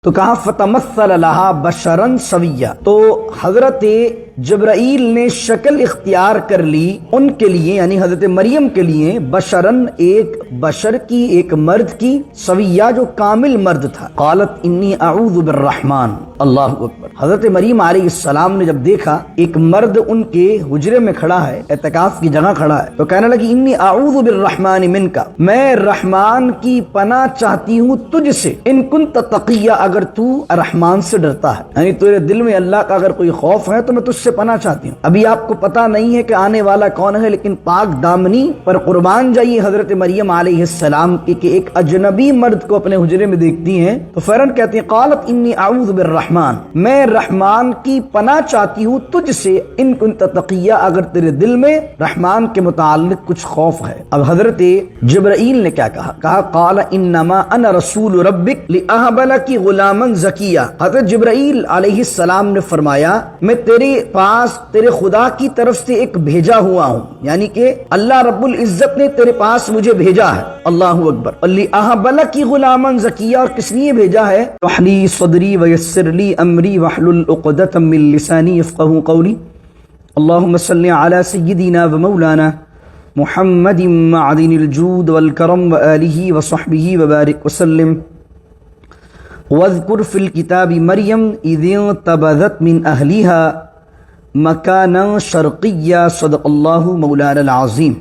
تو کہا فتمثل لہا بشرا سویا، تو حضرت جبرائیل نے شکل اختیار کر لی ان کے لیے، یعنی حضرت مریم کے لیے، بشرن ایک بشر کی، ایک مرد کی، سویا جو کامل مرد تھا۔ قالت انی اعوذ بالرحمن، اللہ اکبر۔ حضرت مریم علیہ السلام نے جب دیکھا ایک مرد ان کے حجرے میں کھڑا ہے، اعتکاف کی جگہ کھڑا ہے، تو کہنے لگی انی اعوذ بالرحمن منک، میں رحمان کی پناہ چاہتی ہوں تجھ سے، ان کنت تقیہ، اگر تو رحمان سے ڈرتا ہے، یعنی تیرے دل میں اللہ کا اگر کوئی خوف ہے تو میں تجھ سے پناہ چاہتی ہوں۔ ابھی آپ کو پتا نہیں ہے کہ آنے والا کون ہے، لیکن پاک دامنی پر قربان جائیے حضرت مریم علیہ السلام کی کہ ایک اجنبی مرد کو اپنے حجرے میں دیکھتی ہیں تو فوراً کہتی ہیں قالت انی اعوذ بالرحمن، میں رحمان کی پناہ چاہتی ہوں تجھ سے، ان کنت تقیہ، اگر تیرے دل میں رحمان کے متعلق کچھ خوف ہے۔ اب حضرت جبرائیل نے کیا کہا قال انما انا رسول ربک لأہب لک غلاما زکیہ۔ حضرت جبرائیل علیہ السلام نے فرمایا میں تیرے پاس تیرے خدا کی طرف سے ایک بھیجا ہوا ہوں، یعنی کہ اللہ رب العزت نے تیرے پاس مجھے بھیجا ہے، اللہ اکبر۔ لأہب لک غلاما زکیہ، اور کس لیے بھیجا ہے؟ وحلی صدری ویسر لی امری واحلل عقدۃ من لسانی یفقہوا قولی، اللہم صل علی سیدنا و مولانا محمد معدن الجود والکرم وآلہ وصحبہ وبارک وسلم۔ واذکر فی الکتاب مریم اذ انتبذت من اہلہا مکانا شرقیہ، صدق اللہ مولانا العظیم۔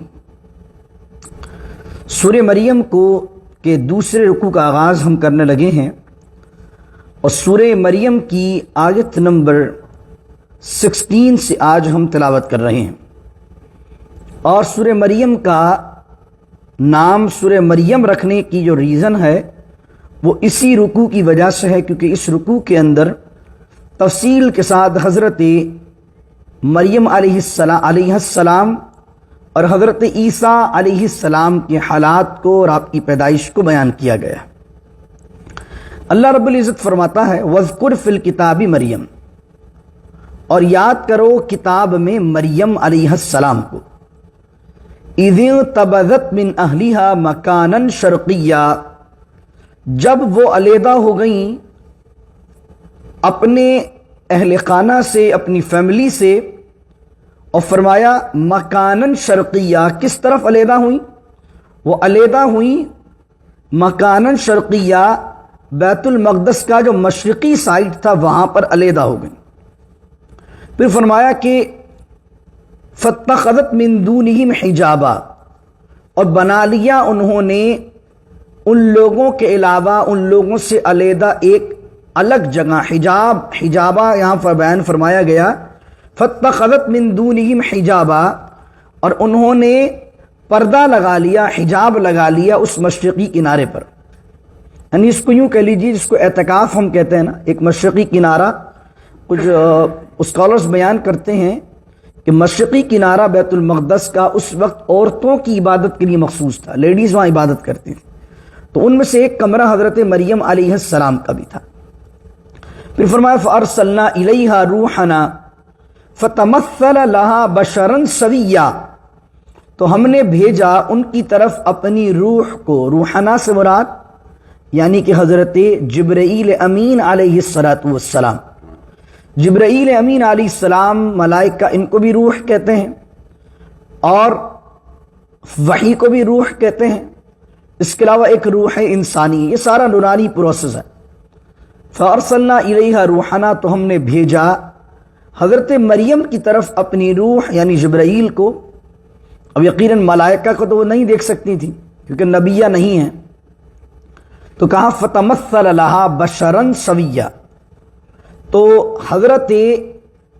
سورہ مریم کے دوسرے رکوع کا آغاز ہم کرنے لگے ہیں، اور سورہ مریم کی آیت نمبر 16 سے آج ہم تلاوت کر رہے ہیں۔ اور سورہ مریم کا نام سورہ مریم رکھنے کی جو ریزن ہے وہ اسی رکوع کی وجہ سے ہے، کیونکہ اس رکوع کے اندر تفصیل کے ساتھ حضرت مریم علیہ السلام اور حضرت عیسیٰ علیہ السلام کے حالات کو اور آپ کی پیدائش کو بیان کیا گیا۔ اللہ رب العزت فرماتا ہے وَاذْكُرْ فِي الْكِتَابِ مریم، اور یاد کرو کتاب میں مریم علیہ السلام کو، اِذِ انتبذت من اہلہا مکانا شرقیہ، جب وہ علیحدہ ہو گئیں اپنے اہل خانہ سے، اپنی فیملی سے، اور فرمایا مکانن شرقیہ، کس طرف علیحدہ ہوئیں؟ وہ علیحدہ ہوئیں مکانن شرقیہ، بیت المقدس کا جو مشرقی سائٹ تھا وہاں پر علیحدہ ہو گئیں۔ پھر فرمایا کہ فاتخذت من دونہم حجابا، اور بنا لیا انہوں نے ان لوگوں کے علاوہ، ان لوگوں سے علیحدہ ایک الگ جگہ، حجابہ یہاں پر بیان فرمایا گیا، فاتخذت من دونہم حجابا، اور انہوں نے پردہ لگا لیا، حجاب لگا لیا اس مشرقی کنارے پر، یعنی اس کو یوں کہہ لیجیے جس کو اعتکاف ہم کہتے ہیں نا، ایک مشرقی کنارہ۔ کچھ اسکالرز بیان کرتے ہیں کہ مشرقی کنارہ بیت المقدس کا اس وقت عورتوں کی عبادت کے لیے مخصوص تھا، لیڈیز وہاں عبادت کرتی تھیں، تو ان میں سے ایک کمرہ حضرت مریم علیہ السلام کا بھی تھا۔ پھر فرمایا فَأَرْسَلْنَا إِلَيْهَا رُوحَنَا فَتَمَثَّلَ لَهَا بَشَرًا سَوِيًّا، تو ہم نے بھیجا ان کی طرف اپنی روح کو، روحنا سے مراد یعنی کہ حضرت جبرائیل امین علیہ السلام۔ جبرائیل امین علیہ السلام ملائکہ ان کو بھی روح کہتے ہیں اور وحی کو بھی روح کہتے ہیں، اس کے علاوہ ایک روح انسانی، یہ سارا نورانی پروسیس ہے۔ فَأَرْسَلْنَا إِلَيْهَا رُوحَنَا، تو ہم نے بھیجا حضرت مریم کی طرف اپنی روح یعنی جبرائیل کو۔ اب یقیناً ملائکہ کو تو وہ نہیں دیکھ سکتی تھی کیونکہ نبیہ نہیں ہیں، تو کہا فَتَمَثَّلَ لَهَا بَشَرًا سَوِيًّا، تو حضرت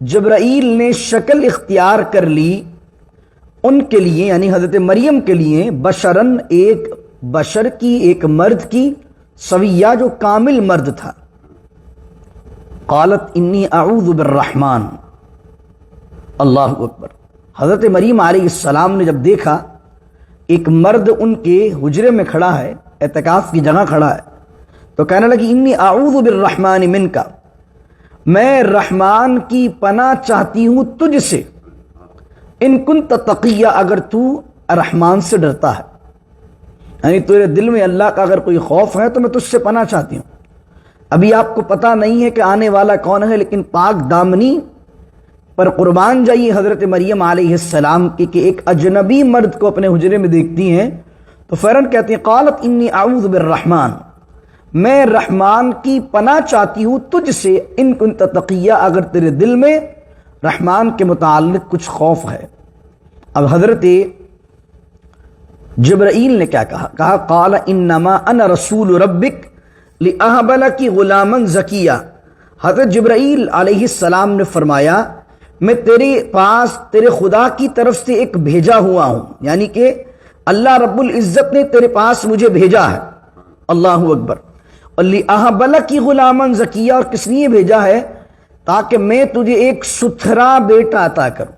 جبرائیل نے شکل اختیار کر لی ان کے لیے، یعنی حضرت مریم کے لیے، بشرن ایک بشر کی، ایک مرد کی، سویہ جو کامل مرد تھا۔ قالت انی اعوذ بالرحمن، اللہ اکبر۔ حضرت مریم علیہ السلام نے جب دیکھا ایک مرد ان کے حجرے میں کھڑا ہے، اعتکاف کی جگہ کھڑا ہے، تو کہنے لگی انی اعوذ بالرحمن منک، میں رحمان کی پناہ چاہتی ہوں تجھ سے، ان کنت تقیہ، اگر تو رحمان سے ڈرتا ہے، یعنی تیرے دل میں اللہ کا اگر کوئی خوف ہے تو میں تجھ سے پناہ چاہتی ہوں۔ ابھی آپ کو پتہ نہیں ہے کہ آنے والا کون ہے، لیکن پاک دامنی پر قربان جائیے حضرت مریم علیہ السلام کی کہ ایک اجنبی مرد کو اپنے حجرے میں دیکھتی ہیں تو فوراً کہتی ہیں قالت انی اعوذ بالرحمن، میں رحمان کی پناہ چاہتی ہوں تجھ سے، ان کنت تقیہ، اگر تیرے دل میں رحمان کے متعلق کچھ خوف ہے۔ اب حضرت جبرائیل نے کیا کہا قال انما انا رسول ربک لأہب لک غلاما زکیہ۔ حضرت جبرائیل علیہ السلام نے فرمایا میں تیرے پاس تیرے خدا کی طرف سے ایک بھیجا ہوا ہوں، یعنی کہ اللہ رب العزت نے تیرے پاس مجھے بھیجا ہے، اللہ اکبر۔ اور لأہب لک غلاما زکیہ، اور کس لیے بھیجا ہے؟ تاکہ میں تجھے ایک ستھرا بیٹا عطا کروں،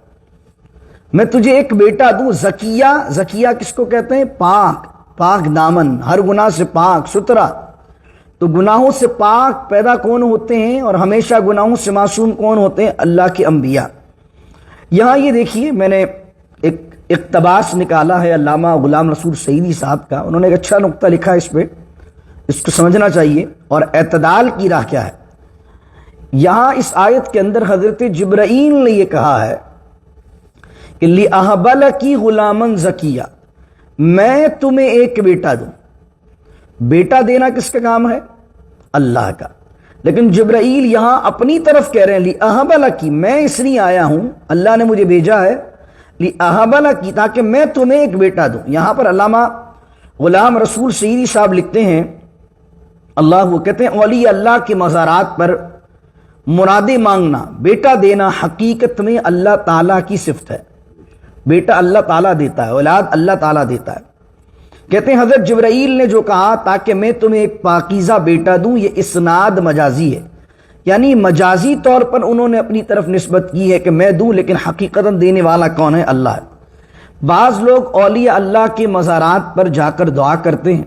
میں تجھے ایک بیٹا دوں۔ زکیہ، زکیہ کس کو کہتے ہیں؟ پاک، پاک دامن، ہر گناہ سے پاک ستھرا۔ تو گناہوں سے پاک پیدا کون ہوتے ہیں اور ہمیشہ گناہوں سے معصوم کون ہوتے ہیں؟ اللہ کے انبیاء۔ یہاں یہ دیکھیے میں نے ایک اقتباس نکالا ہے علامہ غلام رسول سعیدی صاحب کا، انہوں نے ایک اچھا نقطہ لکھا ہے اس پہ، اس کو سمجھنا چاہیے، اور اعتدال کی راہ کیا ہے۔ یہاں اس آیت کے اندر حضرت جبرائیل نے یہ کہا ہے کہ لِأَهَبَ لَكِ غُلَامًا زَكِيًّا، میں تمہیں ایک بیٹا دوں۔ بیٹا دینا کس کا کام ہے؟ اللہ کا۔ لیکن جبرائیل یہاں اپنی طرف کہہ رہے ہیں لِأَهَبَ لَكِ، میں اس لیے آیا ہوں، اللہ نے مجھے بھیجا ہے لِأَهَبَ لَكِ، تاکہ میں تمہیں ایک بیٹا دوں۔ یہاں پر علامہ غلام رسول سعیدی صاحب لکھتے ہیں، اللہ وہ کہتے ہیں اولیاء اللہ کے مزارات پر مرادیں مانگنا، بیٹا دینا حقیقت میں اللہ تعالیٰ کی صفت ہے۔ بیٹا اللہ تعالیٰ دیتا ہے، اولاد اللہ تعالیٰ دیتا ہے۔ کہتے ہیں حضرت جبرائیل نے جو کہا تاکہ میں تمہیں ایک پاکیزہ بیٹا دوں، یہ اسناد مجازی ہے، یعنی مجازی طور پر انہوں نے اپنی طرف نسبت کی ہے کہ میں دوں، لیکن حقیقتاً دینے والا کون ہے؟ اللہ ہے۔ بعض لوگ اولیاء اللہ کے مزارات پر جا کر دعا کرتے ہیں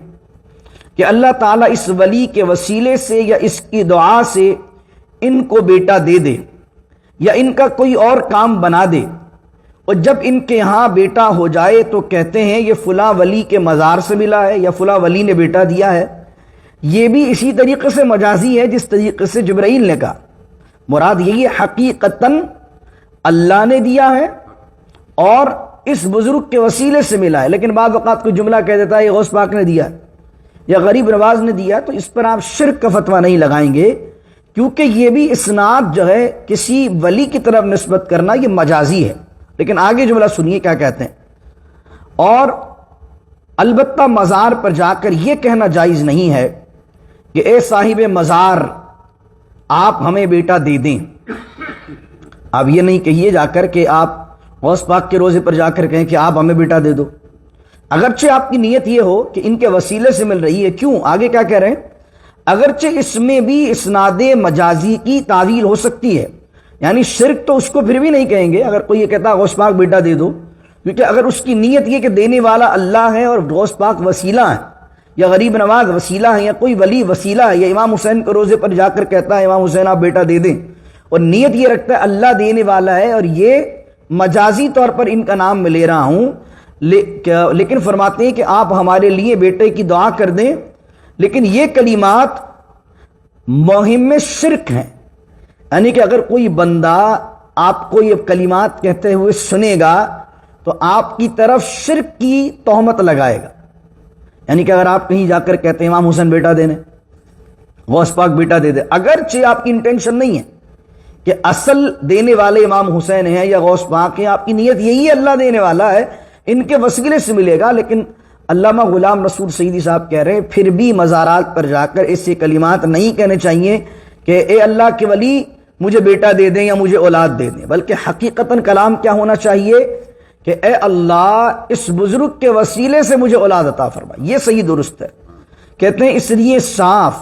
کہ اللہ تعالیٰ اس ولی کے وسیلے سے یا اس کی دعا سے ان کو بیٹا دے دے یا ان کا کوئی اور کام بنا دے، اور جب ان کے ہاں بیٹا ہو جائے تو کہتے ہیں یہ فلاں ولی کے مزار سے ملا ہے یا فلاں ولی نے بیٹا دیا ہے۔ یہ بھی اسی طریقے سے مجازی ہے جس طریقے سے جبرائیل نے کہا، مراد یہی ہے حقیقتاً اللہ نے دیا ہے اور اس بزرگ کے وسیلے سے ملا ہے۔ لیکن بعض اوقات کوئی جملہ کہہ دیتا ہے یہ غوث پاک نے دیا یا غریب نواز نے دیا، تو اس پر آپ شرک کا فتویٰ نہیں لگائیں گے، کیونکہ یہ بھی اسناد جو ہے کسی ولی کی طرف نسبت کرنا یہ مجازی ہے۔ لیکن آگے جملہ سنیے کیا کہتے ہیں، اور البتہ مزار پر جا کر یہ کہنا جائز نہیں ہے کہ اے صاحب مزار آپ ہمیں بیٹا دے دیں۔ اب یہ نہیں کہیے جا کر کہ آپ غوث پاک کے روزے پر جا کر کہیں کہ آپ ہمیں بیٹا دے دو، اگرچہ آپ کی نیت یہ ہو کہ ان کے وسیلے سے مل رہی ہے۔ کیوں؟ آگے کیا کہہ رہے ہیں، اگرچہ اس میں بھی اسناد مجازی کی تعویل ہو سکتی ہے، یعنی شرک تو اس کو پھر بھی نہیں کہیں گے اگر کوئی یہ کہتا غوث پاک بیٹا دے دو، کیونکہ اگر اس کی نیت یہ کہ دینے والا اللہ ہے اور غوث پاک وسیلہ ہے یا غریب نواز وسیلہ ہے یا کوئی ولی وسیلہ ہے، یا امام حسین کے روزے پر جا کر کہتا ہے امام حسین آپ بیٹا دے دیں، اور نیت یہ رکھتا ہے اللہ دینے والا ہے اور یہ مجازی طور پر ان کا نام میں لے رہا ہوں، لیکن فرماتے ہیں کہ آپ ہمارے لیے بیٹے کی دعا کر دیں، لیکن یہ کلمات مہم میں شرک ہیں، یعنی کہ اگر کوئی بندہ آپ کو یہ کلمات کہتے ہوئے سنے گا تو آپ کی طرف شرک کی تہمت لگائے گا۔ یعنی کہ اگر آپ کہیں جا کر کہتے ہیں امام حسین بیٹا دینے، غوث پاک بیٹا دے دے، اگرچہ آپ کی انٹینشن نہیں ہے کہ اصل دینے والے امام حسین ہیں یا غوث پاک ہیں، آپ کی نیت یہی ہے اللہ دینے والا ہے، ان کے وسیلے سے ملے گا، لیکن علامہ غلام رسول سعیدی صاحب کہہ رہے ہیں پھر بھی مزارات پر جا کر ایسے کلمات نہیں کہنے چاہیے کہ اے اللہ کے ولی مجھے بیٹا دے دیں یا مجھے اولاد دے دیں، بلکہ حقیقتاً کلام کیا ہونا چاہیے کہ اے اللہ اس بزرگ کے وسیلے سے مجھے اولاد عطا فرما، یہ صحیح درست ہے۔ کہتے ہیں اس لیے صاف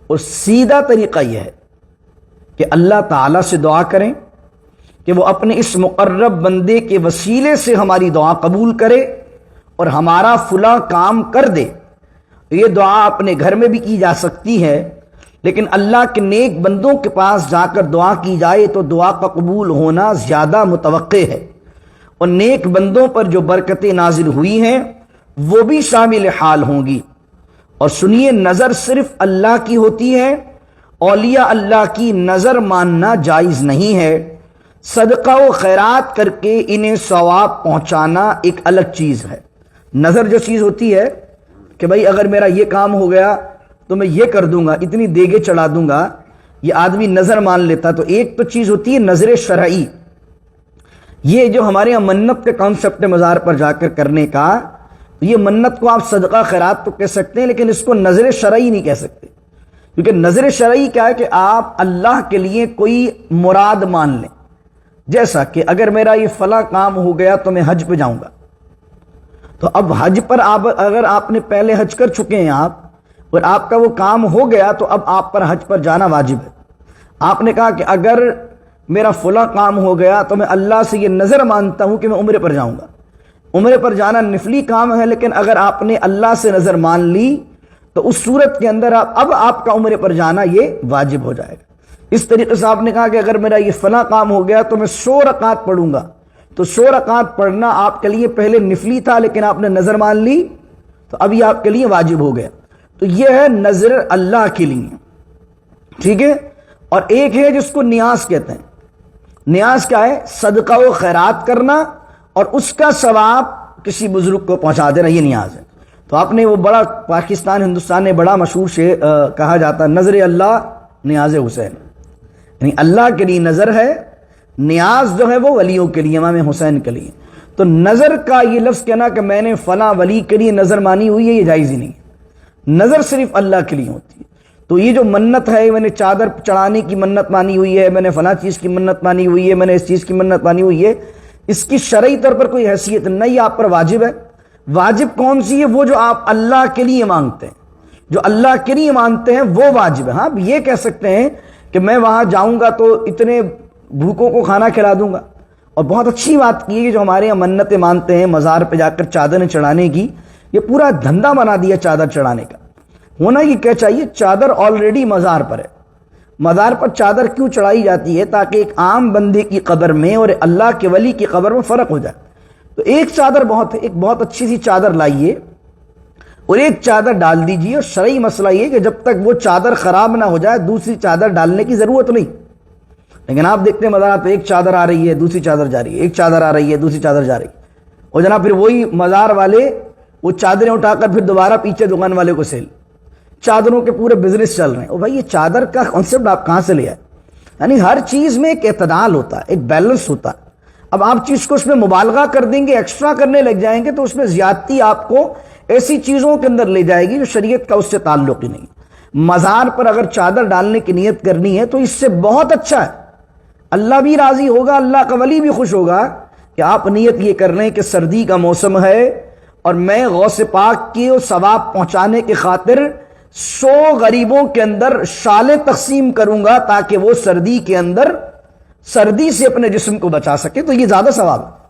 اور سیدھا طریقہ یہ ہے کہ اللہ تعالیٰ سے دعا کریں کہ وہ اپنے اس مقرب بندے کے وسیلے سے ہماری دعا قبول کرے اور ہمارا فلاں کام کر دے۔ یہ دعا اپنے گھر میں بھی کی جا سکتی ہے، لیکن اللہ کے نیک بندوں کے پاس جا کر دعا کی جائے تو دعا کا قبول ہونا زیادہ متوقع ہے، اور نیک بندوں پر جو برکتیں نازل ہوئی ہیں وہ بھی شامل حال ہوں گی۔ اور سنیے، نظر صرف اللہ کی ہوتی ہے اولیاء اللہ کی نظر ماننا جائز نہیں ہے، صدقہ و خیرات کر کے انہیں ثواب پہنچانا ایک الگ چیز ہے۔ نظر جو چیز ہوتی ہے کہ بھائی اگر میرا یہ کام ہو گیا تو میں یہ کر دوں گا، اتنی دیگیں چڑھا دوں گا، یہ آدمی نظر مان لیتا۔ تو ایک تو چیز ہوتی ہے نظر شرعی، یہ جو ہمارے یہاں منت کا کانسیپٹ ہے مزار پر جا کر کرنے کا، یہ منت کو آپ صدقہ خیرات تو کہہ سکتے ہیں، لیکن اس کو نظر شرعی نہیں کہہ سکتے، کیونکہ نظر شرعی کیا ہے کہ آپ اللہ کے لیے کوئی مراد مان لیں، جیسا کہ اگر میرا یہ فلاں کام ہو گیا تو میں حج پہ جاؤں گا۔ تو اب حج پر اگر آپ نے پہلے حج کر چکے ہیں آپ، اور آپ کا وہ کام ہو گیا تو اب آپ پر حج پر جانا واجب ہے۔ آپ نے کہا کہ اگر میرا فلاں کام ہو گیا تو میں اللہ سے یہ نظر مانتا ہوں کہ میں عمرے پر جاؤں گا۔ عمرے پر جانا نفلی کام ہے، لیکن اگر آپ نے اللہ سے نظر مان لی تو اس صورت کے اندر اب آپ کا عمرے پر جانا یہ واجب ہو جائے گا۔ اس طریقے سے آپ نے کہا کہ اگر میرا یہ فلاں کام ہو گیا تو میں 100 رکعت پڑھوں گا، تو 100 رکعت پڑھنا آپ کے لیے پہلے نفلی تھا، لیکن آپ نے نظر مان لی تو اب یہ آپ کے لیے واجب ہو گیا۔ تو یہ ہے نظر اللہ کے لیے، ٹھیک ہے۔ اور ایک ہے جس کو نیاز کہتے ہیں۔ نیاز کیا ہے؟ صدقہ و خیرات کرنا اور اس کا ثواب کسی بزرگ کو پہنچا دینا، یہ نیاز ہے۔ تو آپ نے وہ بڑا پاکستان ہندوستان میں بڑا مشہور سے کہا جاتا ہے نظر اللہ نیاز حسین، یعنی اللہ کے لیے نظر ہے، نیاز جو ہے وہ ولیوں کے لیے، امام حسین کے لیے۔ تو نظر کا یہ لفظ کہنا کہ میں نے فلاں ولی کے لیے نظر مانی ہوئی ہے، یہ جائز ہی نہیں ہے۔ نظر صرف اللہ کے لیے ہوتی ہے۔ تو یہ جو منت ہے، میں نے چادر چڑھانے کی منت مانی ہوئی ہے، میں نے فلاں چیز کی منت مانی ہوئی ہے، میں نے اس چیز کی منت مانی ہوئی ہے، اس کی شرعی طور پر کوئی حیثیت نہیں، آپ پر واجب ہے۔ واجب کون سی ہے؟ وہ جو آپ اللہ کے لیے مانگتے ہیں، جو اللہ کے لیے مانتے ہیں وہ واجب ہے۔ ہاں یہ کہہ سکتے ہیں کہ میں وہاں جاؤں گا تو اتنے بھوکوں کو کھانا کھلا دوں گا، اور بہت اچھی بات کی ہے جو ہمارے یہاں منتیں مانتے ہیں مزار پہ جا کر چادریں چڑھانے کی، یہ پورا دھندا بنا دیا چادر چڑھانے کا۔ ہونا یہ کیا چاہیے؟ چادر آلریڈی مزار پر ہے، مزار پر چادر کیوں چڑھائی جاتی ہے؟ تاکہ ایک عام بندے کی قبر میں اور اللہ کے ولی کی قبر میں فرق ہو جائے۔ تو ایک چادر بہت ہے، ایک بہت اچھی سی چادر لائیے اور ایک چادر ڈال دیجیے، اور شرعی مسئلہ یہ کہ جب تک وہ چادر خراب نہ ہو جائے دوسری چادر ڈالنے کی ضرورت نہیں۔ لیکن آپ دیکھتے ہیں مزارات پہ ایک چادر آ رہی ہے دوسری چادر جا رہی ہے، ایک چادر آ رہی ہے دوسری چادر جا رہی ہے، اور جناب پھر وہی مزار والے وہ چادریں اٹھا کر پھر دوبارہ پیچھے دکان والے کو سیل، چادروں کے پورے بزنس چل رہے ہیں۔ اور بھائی یہ چادر کا کانسیپٹ آپ کہاں سے لے آئے؟ یعنی ہر چیز میں ایک اعتدال ہوتا ہے، ایک بیلنس ہوتا ہے۔ اب آپ چیز کو اس میں مبالغہ کر دیں گے، ایکسٹرا کرنے لگ جائیں گے، تو اس میں زیادتی آپ کو ایسی چیزوں کے اندر لے جائے گی جو شریعت کا اس سے تعلق ہی نہیں۔ مزار پر اگر چادر ڈالنے کی نیت کرنی ہے تو اس سے بہت اچھا ہے، اللہ بھی راضی ہوگا، اللہ کا ولی بھی خوش ہوگا کہ آپ نیت یہ کر رہے ہیں کہ سردی کا موسم ہے اور میں غوث پاک کی ثواب پہنچانے کی خاطر 100 غریبوں کے اندر شالیں تقسیم کروں گا تاکہ وہ سردی کے اندر سردی سے اپنے جسم کو بچا سکے، تو یہ زیادہ ثواب ہے۔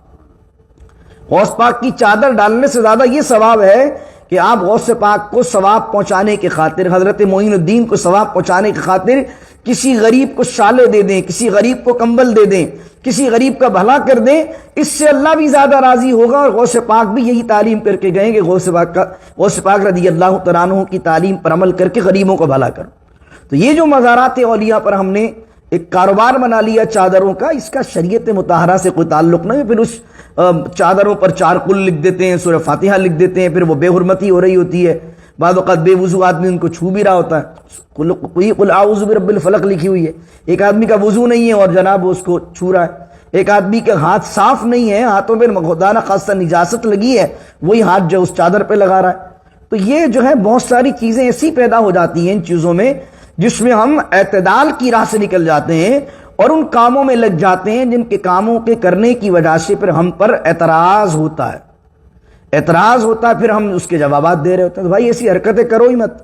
غوث پاک کی چادر ڈالنے سے زیادہ یہ ثواب ہے کہ آپ غوث پاک کو ثواب پہنچانے کی خاطر، حضرت معین الدین کو ثواب پہنچانے کی خاطر کسی غریب کو شالے دے دیں، کسی غریب کو کمبل دے دیں، کسی غریب کا بھلا کر دیں، اس سے اللہ بھی زیادہ راضی ہوگا۔ اور غوث پاک بھی یہی تعلیم کر کے گئے کہ غوث پاک رضی اللہ تعالیٰ عنہ کی تعلیم پر عمل کر کے غریبوں کو بھلا کرو۔ تو یہ جو مزارات اولیاء پر ہم نے ایک کاروبار بنا لیا چادروں کا، اس کا شریعت مطہرہ سے کوئی تعلق نہیں۔ پھر اس چادروں پر 4 قل لکھ دیتے ہیں، سورہ فاتحہ لکھ دیتے ہیں، پھر وہ بے حرمتی ہو رہی ہوتی ہے، بعض اوقات بے وضو آدمی ان کو چھو بھی رہا ہوتا ہے، قل اعوذ برب الفلق لکھی ہوئی ہے، ایک آدمی کا وضو نہیں ہے اور جناب اس کو چھو رہا ہے، ایک آدمی کے ہاتھ صاف نہیں ہے، ہاتھوں پہ خدا نہ خاصہ نجاست لگی ہے، وہی ہاتھ جو اس چادر پہ لگا رہا ہے۔ تو یہ جو ہے بہت ساری چیزیں ایسی پیدا ہو جاتی ہیں ان چیزوں میں جس میں ہم اعتدال کی راہ سے نکل جاتے ہیں اور ان کاموں میں لگ جاتے ہیں جن کے کاموں کے کرنے کی وجہ سے پھر ہم پر اعتراض ہوتا ہے، پھر ہم اس کے جوابات دے رہے ہوتے ہیں۔ تو بھائی ایسی حرکتیں کرو ہی مت۔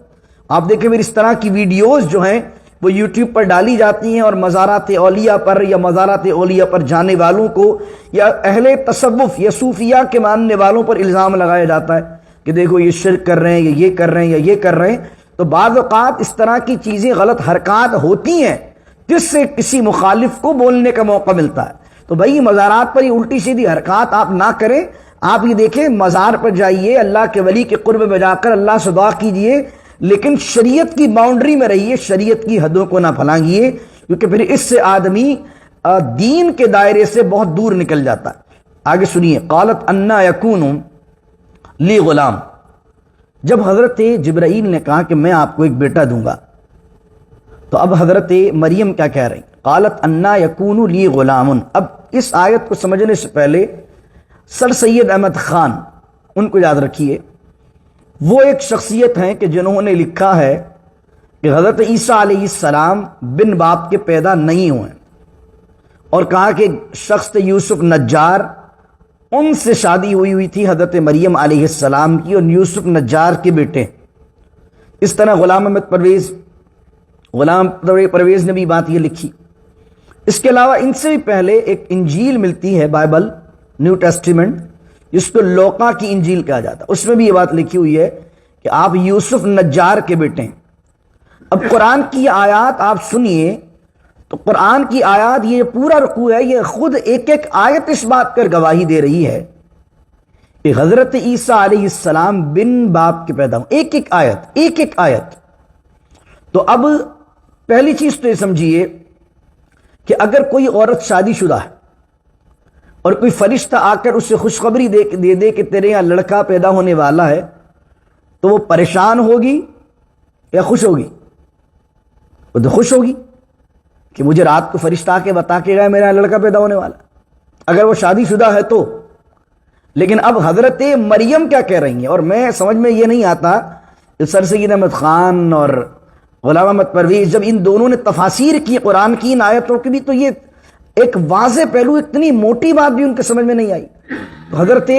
آپ دیکھیں پھر اس طرح کی ویڈیوز جو ہیں وہ یوٹیوب پر ڈالی جاتی ہیں اور مزارات اولیاء پر یا مزارات اولیاء پر جانے والوں کو یا اہل تصوف یا صوفیہ کے ماننے والوں پر الزام لگایا جاتا ہے کہ دیکھو یہ شرک کر رہے ہیں یا یہ کر رہے ہیں یا یہ کر رہے ہیں۔ تو بعض اوقات اس طرح کی چیزیں غلط حرکات ہوتی ہیں جس سے کسی مخالف کو بولنے کا موقع ملتا ہے۔ تو بھائی مزارات پر یہ الٹی سیدھی حرکات آپ نہ کریں۔ آپ یہ دیکھیں مزار پر جائیے، اللہ کے ولی کے قرب میں جا کر اللہ سے دعا کیجئے لیکن شریعت کی باؤنڈری میں رہیے، شریعت کی حدوں کو نہ پھلانگیے، کیونکہ پھر اس سے آدمی دین کے دائرے سے بہت دور نکل جاتا ہے۔ آگے سنیے، قالت انا یکون لی غلام، جب حضرت جبرائیل نے کہا کہ میں آپ کو ایک بیٹا دوں گا، تو اب حضرت مریم کیا کہہ رہی؟ قالت انا یکون لی غلام۔ اب اس آیت کو سمجھنے سے پہلے سر سید احمد خان، ان کو یاد رکھیے، وہ ایک شخصیت ہیں کہ جنہوں نے لکھا ہے کہ حضرت عیسیٰ علیہ السلام بن باپ کے پیدا نہیں ہوئے، اور کہا کہ شخص یوسف نجار، ان سے شادی ہوئی تھی حضرت مریم علیہ السلام کی، اور یوسف نجار کے بیٹے۔ اس طرح غلام احمد پرویز نے بھی بات یہ لکھی۔ اس کے علاوہ ان سے بھی پہلے ایک انجیل ملتی ہے، بائبل نیو ٹیسٹیمنٹ، جس کو لوقا کی انجیل کہا جاتا ہے، اس میں بھی یہ بات لکھی ہوئی ہے کہ آپ یوسف نجار کے بیٹے ہیں۔ اب قرآن کی آیات آپ سنیے تو قرآن کی آیات، یہ پورا رکوع ہے، یہ خود ایک ایک آیت اس بات پر گواہی دے رہی ہے کہ حضرت عیسیٰ علیہ السلام بن باپ کے پیدا ہوں، ایک ایک آیت۔ تو اب پہلی چیز تو یہ سمجھیے کہ اگر کوئی عورت شادی شدہ ہے اور کوئی فرشتہ آ کر اسے خوشخبری دے دے کہ تیرے یہاں لڑکا پیدا ہونے والا ہے، تو وہ پریشان ہوگی یا خوش ہوگی؟ وہ تو خوش ہوگی کہ مجھے رات کو فرشتہ آ کے بتا کے گئے میرا یہاں لڑکا پیدا ہونے والا، اگر وہ شادی شدہ ہے تو۔ لیکن اب حضرت مریم کیا کہہ رہی ہیں، اور میں سمجھ میں یہ نہیں آتا کہ سر سید احمد خان اور غلام احمد پرویز جب ان دونوں نے تفاسیر کی قرآن کی ان آیتوں کی بھی، تو یہ ایک واضح پہلو، اتنی موٹی بات بھی ان کے سمجھ میں نہیں آئی۔ تو حضرت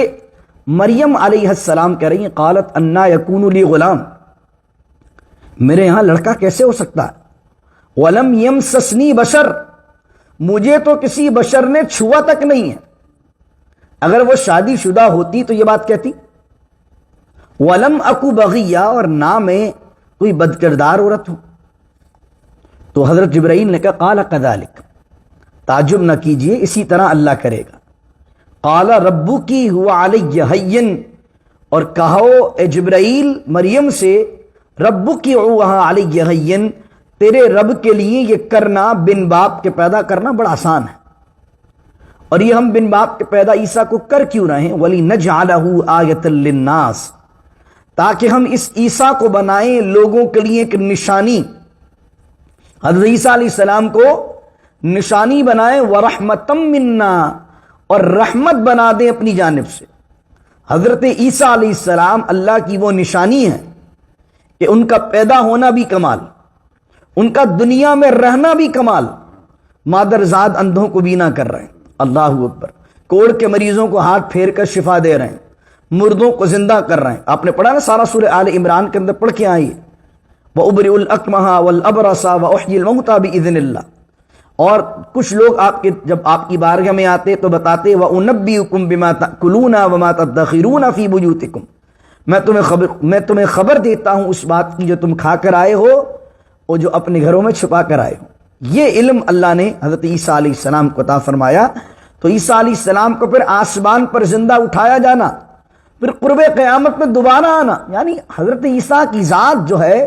مریم علیہ السلام کہہ رہی ہیں، قالت انا یکون لی غلام، میرے یہاں لڑکا کیسے ہو سکتا ہے؟ ولم یمسسنی بشر، مجھے تو کسی بشر نے چھوا تک نہیں ہے۔ اگر وہ شادی شدہ ہوتی تو یہ بات کہتی۔ ولم اکو بغیہ، اور نہ میں کوئی بد کردار عورت ہوں۔ تو حضرت جبرائیل نے کہا قال کذالک، تعجب نہ کیجئے، اسی طرح اللہ کرے گا۔ قال ربکی هو علی ہین، اور کہو اے جبرائیل مریم سے، ربکی هو علی ہین، تیرے رب کے لیے یہ کرنا، بن باپ کے پیدا کرنا بڑا آسان ہے۔ اور یہ ہم بن باپ کے پیدا عیسیٰ کو کر کیوں رہے ہیں؟ وَلِنَجْعَلَهُ آیَةً لِلنَّاسِ، تاکہ ہم اس عیسیٰ کو بنائیں لوگوں کے لیے ایک نشانی، حضرت عیسیٰ علیہ السلام کو نشانی بنائیں، وَرَحْمَةً مِنَّا، اور رحمت بنا دیں اپنی جانب سے۔ حضرت عیسیٰ علیہ السلام اللہ کی وہ نشانی ہے کہ ان کا پیدا ہونا بھی کمال، ان کا دنیا میں رہنا بھی کمال، مادرزاد اندھوں کو بینا کر رہے ہیں، اللہ اکبر، کوڑ کے مریضوں کو ہاتھ پھیر کر شفا دے رہے ہیں، مردوں کو زندہ کر رہے ہیں۔ آپ نے پڑھا نا سارا سورہ آل عمران کے اندر، پڑھ کے آئیے، وَأُبْرِئُ الْأَكْمَحَ وَالْأَبْرَصَ وَأُحْيِي الْمَوْتَى بِإِذْنِ اللَّهِ۔ اور کچھ لوگ جب آپ کی بارگاہ میں آتے تو بتاتے وَأُنَبِّئُكُم بِمَا تَأْكُلُونَ وَمَا تَدَّخِرُونَ فِي بُيُوتِكُم، میں تمہیں خبر دیتا ہوں اس بات کی جو تم کھا کر آئے ہو اور جو اپنے گھروں میں چھپا کر آئے ہو۔ یہ علم اللہ نے حضرت عیسیٰ علیہ السلام کو عطا فرمایا۔ تو عیسیٰ علیہ السلام کو پھر آسمان پر زندہ اٹھایا جانا، پھر قرب قیامت میں دوبارہ آنا، یعنی حضرت عیسیٰ کی ذات جو ہے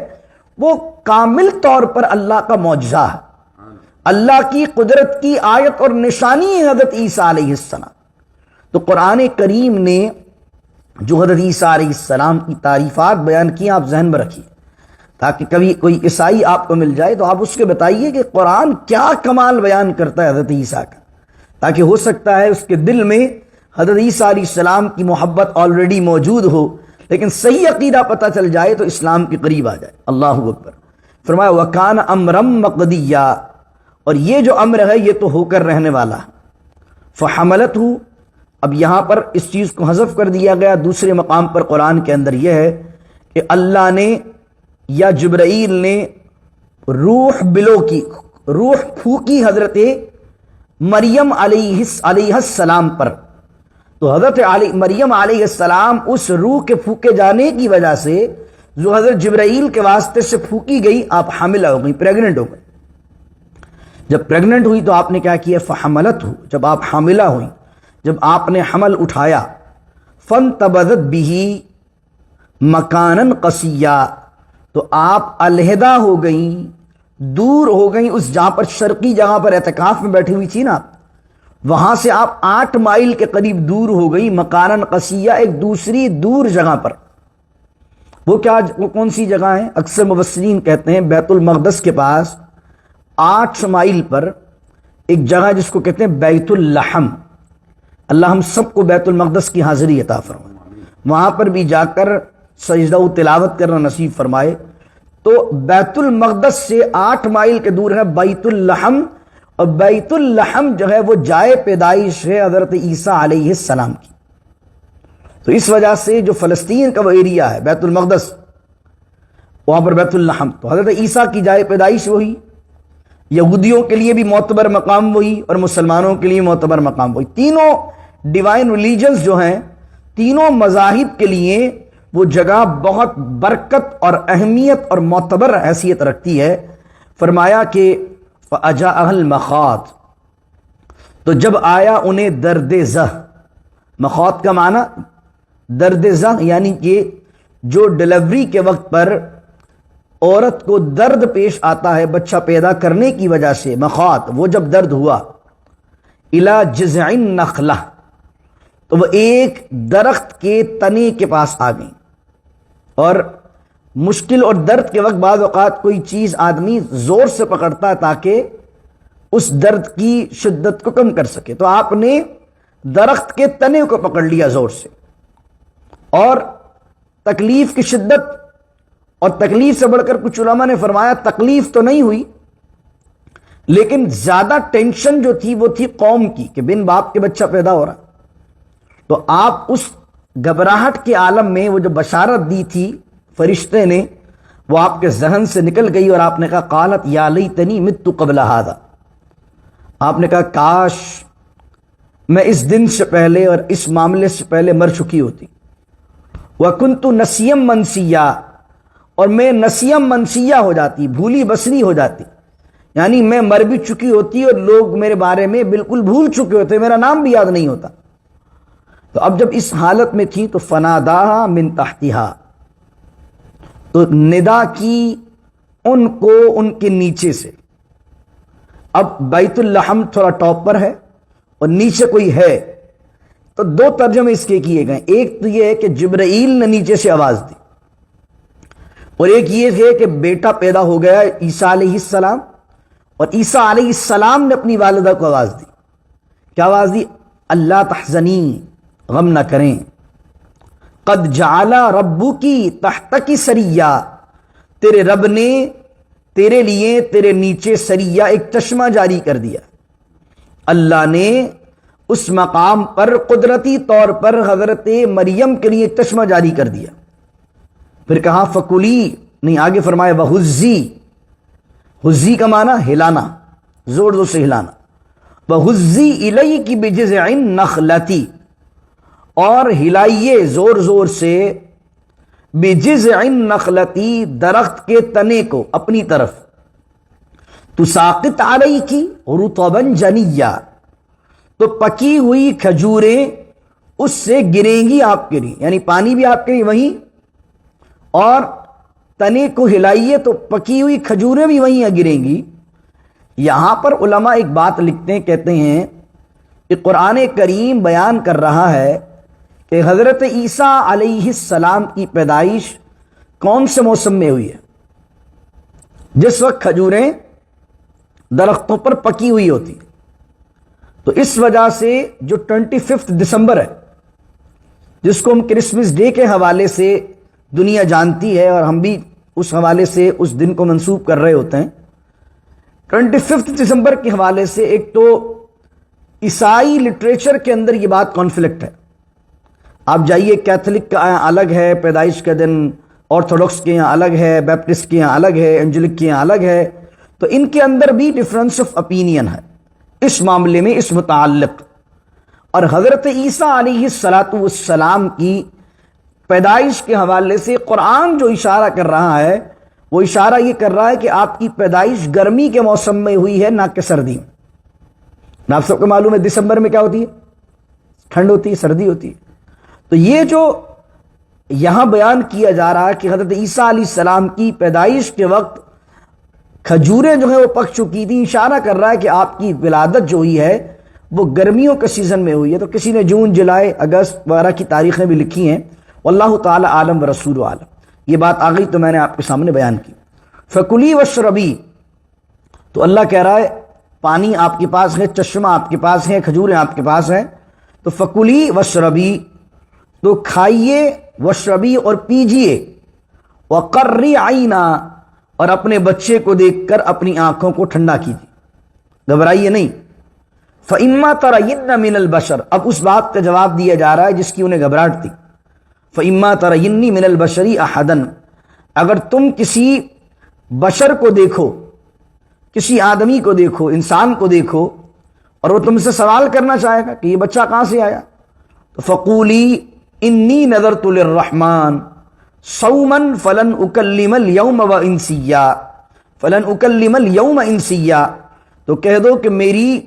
وہ کامل طور پر اللہ کا معجزہ ہے، اللہ کی قدرت کی آیت اور نشانی ہے حضرت عیسیٰ علیہ السلام۔ تو قرآن کریم نے جو حضرت عیسیٰ علیہ السلام کی تعریفات بیان کی، آپ ذہن میں رکھیے، تاکہ کبھی کوئی عیسائی آپ کو مل جائے تو آپ اس کے بتائیے کہ قرآن کیا کمال بیان کرتا ہے حضرت عیسیٰ کا، تاکہ ہو سکتا ہے اس کے دل میں حضرت عیسیٰ علیہ السلام کی محبت آلریڈی موجود ہو، لیکن صحیح عقیدہ پتہ چل جائے تو اسلام کے قریب آ جائے۔ اللہ اکبر۔ فرمایا وَكَانَ أَمْرًا مَقْضِيًّا، اور یہ جو امر ہے یہ تو ہو کر رہنے والا ہے۔ فَحَمَلَتْهُ، اب یہاں پر اس چیز کو حذف کر دیا گیا، دوسرے مقام پر قرآن کے اندر یہ ہے کہ اللہ نے یا جبرائیل نے روح بلو کی، روح پھونکی حضرت مریم علیہ السلام پر۔ تو حضرت مریم علیہ السلام اس روح کے پھونکے جانے کی وجہ سے جو حضرت جبرائیل کے واسطے سے پھونکی گئی، آپ حاملہ ہو گئی، پریگننٹ ہو گئی۔ جب پریگننٹ ہوئی تو آپ نے کیا کیا؟ فحملتہ، جب آپ حاملہ ہوئی، جب آپ نے حمل اٹھایا، فانتبذت بہ مکانا قصیا، تو آپ علیحدہ ہو گئیں، دور ہو گئیں اس جہاں پر شرقی جگہ پر اعتکاف میں بیٹھی ہوئی تھی نا، وہاں سے آپ 8 مائل کے قریب دور ہو گئی مکاناً قصیہ، ایک دوسری دور جگہ پر۔ وہ کون سی جگہ ہے؟ اکثر مفسرین کہتے ہیں بیت المقدس کے پاس 8 مائل پر ایک جگہ جس کو کہتے ہیں بیت اللحم۔ اللہ ہم سب کو بیت المقدس کی حاضری عطا فرمائے، وہاں پر بھی جا کر سجدہ و تلاوت کرنا نصیب فرمائے۔ تو بیت المقدس سے 8 مائل کے دور ہے بیت اللحم، اور بیت اللحم جو ہے وہ جائے پیدائش ہے حضرت عیسیٰ علیہ السلام کی۔ تو اس وجہ سے جو فلسطین کا وہ ایریا ہے بیت المقدس، وہاں پر بیت اللحم، تو حضرت عیسیٰ کی جائے پیدائش وہی، یہودیوں کے لیے بھی معتبر مقام وہی اور مسلمانوں کے لیے معتبر مقام وہی۔ تینوں ڈیوائن ریلیجنز جو ہیں، تینوں مذاہب کے لیے وہ جگہ بہت برکت اور اہمیت اور معتبر حیثیت رکھتی ہے۔ فرمایا کہ فَأَجَاءَهَا الْمَخَاضُ، تو جب آیا انہیں درد زہ، مخاط کا معنی درد زہ یعنی کہ جو ڈلیوری کے وقت پر عورت کو درد پیش آتا ہے بچہ پیدا کرنے کی وجہ سے، مخاط، وہ جب درد ہوا، اِلَى جِذْعِ النَّخْلَةِ، تو وہ ایک درخت کے تنے کے پاس آ گئیں۔ اور مشکل اور درد کے وقت بعض اوقات کوئی چیز آدمی زور سے پکڑتا ہے تاکہ اس درد کی شدت کو کم کر سکے، تو آپ نے درخت کے تنے کو پکڑ لیا زور سے، اور تکلیف کی شدت، اور تکلیف سے بڑھ کر کچھ علماء نے فرمایا تکلیف تو نہیں ہوئی، لیکن زیادہ ٹینشن جو تھی وہ تھی قوم کی کہ بن باپ کے بچہ پیدا ہو رہا۔ تو آپ اس گھبراہٹ کے عالم میں وہ جو بشارت دی تھی فرشتے نے، وہ آپ کے ذہن سے نکل گئی، اور آپ نے کہا قالت یا لیتنی مت قبل ھذا، آپ نے کہا کاش میں اس دن سے پہلے اور اس معاملے سے پہلے مر چکی ہوتی۔ وَكُنْتُ نَسِيًّا مَنْسِيًّا، اور میں نسیم منسیہ ہو جاتی، بھولی بسری ہو جاتی، یعنی میں مر بھی چکی ہوتی اور لوگ میرے بارے میں بالکل بھول چکے ہوتے، میرا نام بھی یاد نہیں ہوتا۔ تو اب جب اس حالت میں تھی تو فناداہا من تحتہا، تو ندا کی ان کو ان کے نیچے سے۔ اب بیت اللحم تھوڑا ٹاپ پر ہے اور نیچے کوئی ہے، تو 2 ترجمے اس کے کیے گئے، ایک تو یہ ہے کہ جبرائیل نے نیچے سے آواز دی، اور ایک یہ ہے کہ بیٹا پیدا ہو گیا عیسیٰ علیہ السلام، اور عیسیٰ علیہ السلام نے اپنی والدہ کو آواز دی۔ کیا آواز دی؟ اللہ تحزنی، غم نہ کریں، قد جعل ربکی تحتکی سریہ، تیرے رب نے تیرے لیے تیرے نیچے سریہ ایک چشمہ جاری کر دیا۔ اللہ نے اس مقام پر قدرتی طور پر حضرت مریم کے لیے ایک چشمہ جاری کر دیا۔ پھر کہا فکلی، نہیں آگے فرمایا وہزی، ہزی کا معنی ہلانا، زور زور سے ہلانا، وہزی الیک بجذع النخلۃ، اور ہلائیے زور زور سے بجذع النخلۃ، درخت کے تنے کو اپنی طرف، تساقط علیک رطبا جنیا، تو پکی ہوئی کھجوریں اس سے گریں گی آپ کے لیے، یعنی پانی بھی آپ کے لیے وہیں، اور تنے کو ہلائیے تو پکی ہوئی کھجوریں بھی وہیں گریں گی۔ یہاں پر علماء ایک بات لکھتے ہیں، کہتے ہیں کہ قرآن کریم بیان کر رہا ہے کہ حضرت عیسیٰ علیہ السلام کی پیدائش کون سے موسم میں ہوئی ہے؟ جس وقت کھجوریں درختوں پر پکی ہوئی ہوتی۔ تو اس وجہ سے جو 25 دسمبر ہے، جس کو ہم کرسمس ڈے کے حوالے سے دنیا جانتی ہے اور ہم بھی اس حوالے سے اس دن کو منسوب کر رہے ہوتے ہیں، 25 دسمبر کے حوالے سے ایک تو عیسائی لٹریچر کے اندر یہ بات کانفلکٹ ہے۔ آپ جائیے، کیتھولک کا یہاں الگ ہے پیدائش کا دن، آرتھوڈکس کے یہاں الگ ہے، بیپٹسٹ کے یہاں الگ ہے، اینجلک کے یہاں الگ ہے، تو ان کے اندر بھی ڈفرینس آف اپینین ہے اس معاملے میں اس متعلق۔ اور حضرت عیسیٰ علیہ السلام کی پیدائش کے حوالے سے قرآن جو اشارہ کر رہا ہے، وہ اشارہ یہ کر رہا ہے کہ آپ کی پیدائش گرمی کے موسم میں ہوئی ہے، نہ کہ سردی میں۔ نہ آپ سب کو معلوم ہے دسمبر میں کیا ہوتی ہے؟ ٹھنڈ ہوتی ہے، سردی ہوتی ہے۔ تو یہ جو یہاں بیان کیا جا رہا ہے کہ حضرت عیسیٰ علیہ السلام کی پیدائش کے وقت کھجوریں جو ہیں وہ پک چکی تھیں، اشارہ کر رہا ہے کہ آپ کی ولادت جو ہوئی ہے وہ گرمیوں کے سیزن میں ہوئی ہے۔ تو کسی نے جون، جولائی، اگست وغیرہ کی تاریخیں بھی لکھی ہیں، واللہ تعالی عالم و رسول عالم۔ یہ بات آ گئی تو میں نے آپ کے سامنے بیان کی۔ فکلی واشربی، تو اللہ کہہ رہا ہے پانی آپ کے پاس ہے، چشمہ آپ کے پاس ہے، کھجوریں آپ کے پاس ہیں، تو فکلی واشربی، تو کھائیے، واشربی اور پیجیے، وقرری عینا، اور اپنے بچے کو دیکھ کر اپنی آنکھوں کو ٹھنڈا کیجیے، گھبرائیے نہیں۔ فَإِمَّا تَرَيِنَّ مِنَ الْبَشَرِ، اب اس بات کا جواب دیا جا رہا ہے جس کی انہیں گھبراہٹ تھی۔ فَإِمَّا تَرَيِنِّ مِنَ الْبَشَرِ أَحَدًا، اگر تم کسی بشر کو دیکھو، کسی آدمی کو دیکھو، انسان کو دیکھو، اور وہ تم سے سوال کرنا چاہے گا کہ یہ بچہ کہاں سے آیا، تو فقولی انی نذرت للرحمن صوما فلن اکلم اليوم وانسیا، فلن اکلم اليوم انسیا، تو کہہ دو کہ میری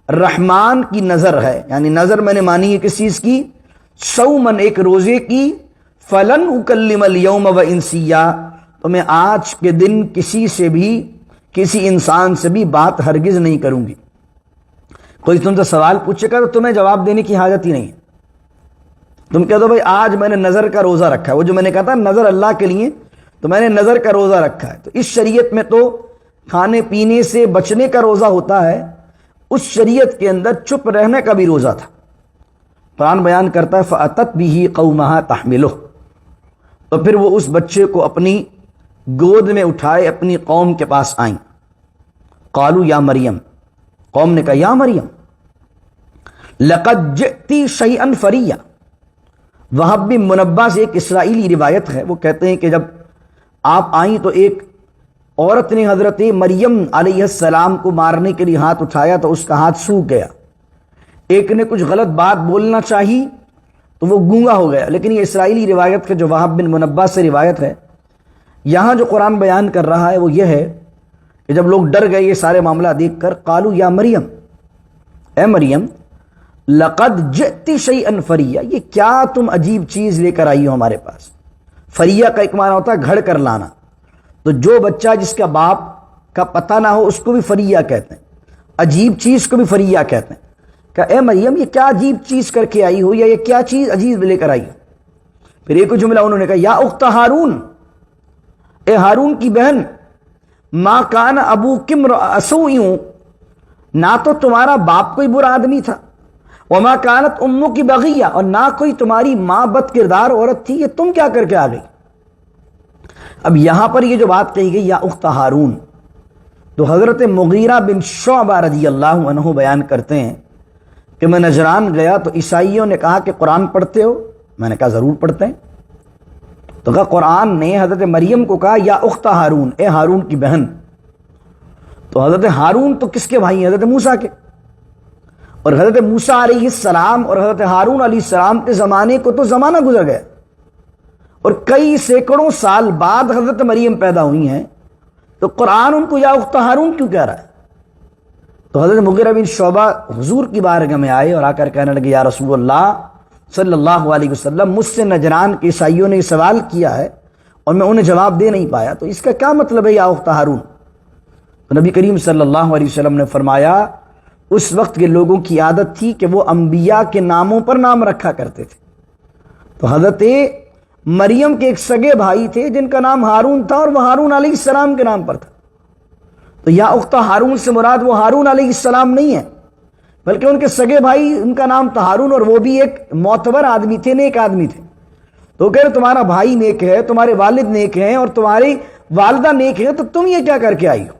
رحمان کی نظر ہے، یعنی نظر میں نے مانی ہے کس چیز کی، صومن ایک روزے کی، فلن اکلم اليوم وانسیا، تو میں آج کے دن کسی سے بھی، کسی انسان سے بھی بات ہرگز نہیں کروں گی۔ کوئی تم سے سوال پوچھے گا تو تمہیں جواب دینے کی حاجت ہی نہیں ہے، تم کہہ دو بھائی آج میں نے نظر کا روزہ رکھا ہے، وہ جو میں نے کہا تھا نظر اللہ کے لیے، تو میں نے نظر کا روزہ رکھا ہے۔ تو اس شریعت میں تو کھانے پینے سے بچنے کا روزہ ہوتا ہے، اس شریعت کے اندر چپ رہنے کا بھی روزہ تھا۔ قرآن بیان کرتا ہے فَأَتَتْ بِهِ قَوْمَهَا تَحْمِلُهُ، تو پھر وہ اس بچے کو اپنی گود میں اٹھائے اپنی قوم کے پاس آئیں۔ قالوا یا مریم، قوم نے کہا یا مریم لقد جئتی شیئا فریا۔ وہب بن منبہ سے ایک اسرائیلی روایت ہے، وہ کہتے ہیں کہ جب آپ آئیں تو ایک عورت نے حضرت مریم علیہ السلام کو مارنے کے لیے ہاتھ اٹھایا تو اس کا ہاتھ سوکھ گیا۔ ایک نے کچھ غلط بات بولنا چاہی تو وہ گونگا ہو گیا۔ لیکن یہ اسرائیلی روایت ہے جو وہب بن منبہ سے روایت ہے، یہاں جو قرآن بیان کر رہا ہے وہ یہ ہے کہ جب لوگ ڈر گئے یہ سارے معاملہ دیکھ کر، قالوا یا مریم، اے مریم لقد جئتی شیئا فریا، یہ کیا تم عجیب چیز لے کر آئی ہو ہمارے پاس۔ فریا کا ایک معنی ہوتا ہے گھڑ کر لانا، تو جو بچہ جس کا باپ کا پتہ نہ ہو اس کو بھی فریا کہتے ہیں، عجیب چیز کو بھی فریا کہتے ہیں۔ کہ اے مریم یہ کیا عجیب چیز کر کے آئی ہو، یا یہ کیا چیز عجیب لے کر آئی ہو۔ پھر ایک جملہ انہوں نے کہا یا اخت ہارون، اے ہارون کی بہن، ما کان ابوک امرأ سوء، نہ تو تمہارا باپ کوئی برا آدمی تھا، وما کانت امک بغیہ، اور نہ کوئی تمہاری ماں بد کردار عورت تھی، یہ تم کیا کر کے آ گئی۔ اب یہاں پر یہ جو بات کہی گئی یا اخت ہارون، تو حضرت مغیرہ بن شعبہ رضی اللہ عنہ بیان کرتے ہیں کہ میں نجران گیا تو عیسائیوں نے کہا کہ قرآن پڑھتے ہو؟ میں نے کہا ضرور پڑھتے ہیں۔ تو کہا قرآن نے حضرت مریم کو کہا یا اخت ہارون، اے ہارون کی بہن۔ تو حضرت ہارون تو کس کے بھائی ہیں؟ حضرت موسیٰ کے۔ اور حضرت موسیٰ علیہ السلام اور حضرت ہارون علیہ السلام کے زمانے کو تو زمانہ گزر گیا، اور کئی سینکڑوں سال بعد حضرت مریم پیدا ہوئی ہیں، تو قرآن ان کو یا اخت ہارون کیوں کہہ رہا ہے؟ تو حضرت مغیرہ بن شعبہ حضور کی بارگاہ میں آئے اور آ کر کہنے لگے یا رسول اللہ صلی اللہ علیہ وسلم، مجھ سے نجران کے عیسائیوں نے سوال کیا ہے اور میں انہیں جواب دے نہیں پایا، تو اس کا کیا مطلب ہے یا اخت ہارون؟ تو نبی کریم صلی اللہ علیہ وسلم نے فرمایا اس وقت کے لوگوں کی عادت تھی کہ وہ انبیاء کے ناموں پر نام رکھا کرتے تھے۔ تو حضرت مریم کے ایک سگے بھائی تھے جن کا نام ہارون تھا، اور وہ ہارون علیہ السلام کے نام پر تھا۔ تو یا اخت ہارون سے مراد وہ ہارون علیہ السلام نہیں ہے، بلکہ ان کے سگے بھائی، ان کا نام تھا ہارون، اور وہ بھی ایک معتبر آدمی تھے، نیک آدمی تھے۔ تو کہہ رہے تمہارا بھائی نیک ہے، تمہارے والد نیک ہیں، اور تمہاری والدہ نیک ہے، تو تم یہ کیا کر کے آئی ہو؟